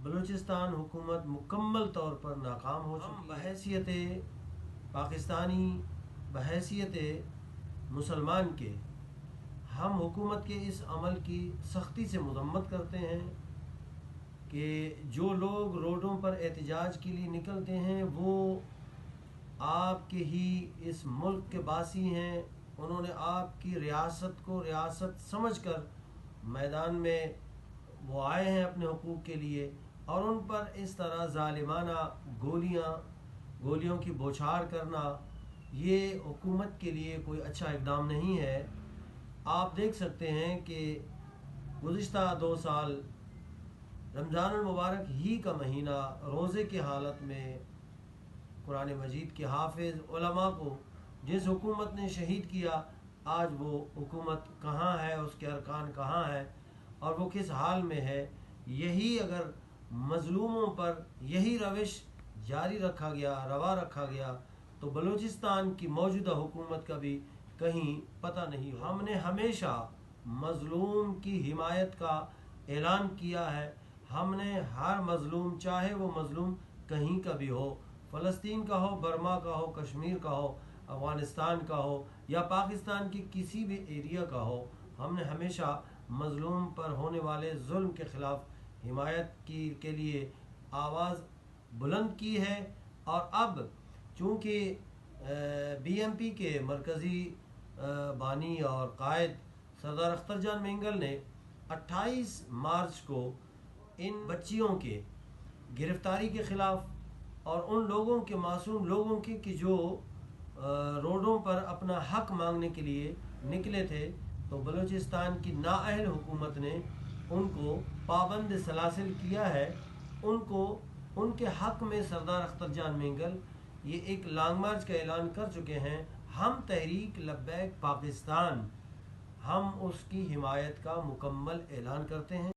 بلوچستان حکومت مکمل طور پر ناکام ہو چکی ہے۔ بحیثیت پاکستانی، بحیثیت مسلمان کے، ہم حکومت کے اس عمل کی سختی سے مذمت کرتے ہیں کہ جو لوگ روڈوں پر احتجاج کے لیے نکلتے ہیں وہ آپ کے ہی اس ملک کے باسی ہیں، انہوں نے آپ کی ریاست کو ریاست سمجھ کر میدان میں وہ آئے ہیں اپنے حقوق کے لیے، اور ان پر اس طرح ظالمانہ گولیوں کی بوچھار کرنا یہ حکومت کے لیے کوئی اچھا اقدام نہیں ہے۔ آپ دیکھ سکتے ہیں کہ گزشتہ 2 سال رمضان المبارک ہی کا مہینہ روزے کی حالت میں قرآن مجید کے حافظ علماء کو جس حکومت نے شہید کیا، آج وہ حکومت کہاں ہے، اس کے ارکان کہاں ہے اور وہ کس حال میں ہے۔ یہی اگر مظلوموں پر یہی روش جاری رکھا گیا، روا رکھا گیا، تو بلوچستان کی موجودہ حکومت کا بھی کہیں پتہ نہیں ہو۔ ہم نے ہمیشہ مظلوم کی حمایت کا اعلان کیا ہے، ہم نے ہر مظلوم، چاہے وہ مظلوم کہیں کا بھی ہو، فلسطین کا ہو، برما کا ہو، کشمیر کا ہو، افغانستان کا ہو یا پاکستان کی کسی بھی ایریا کا ہو، ہم نے ہمیشہ مظلوم پر ہونے والے ظلم کے خلاف حمایت کے لیے آواز بلند کی ہے۔ اور اب چونکہ بی ایم پی کے مرکزی بانی اور قائد سردار اختر جان مینگل نے 28 مارچ کو ان بچیوں کے گرفتاری کے خلاف اور ان لوگوں کے، معصوم لوگوں کے کہ جو روڈوں پر اپنا حق مانگنے کے لیے نکلے تھے، تو بلوچستان کی نااہل حکومت نے ان کو پابند سلاسل کیا ہے۔ ان کے حق میں سردار اختر جان مینگل یہ ایک لانگ مارچ کا اعلان کر چکے ہیں۔ ہم تحریک لبیک پاکستان، ہم اس کی حمایت کا مکمل اعلان کرتے ہیں۔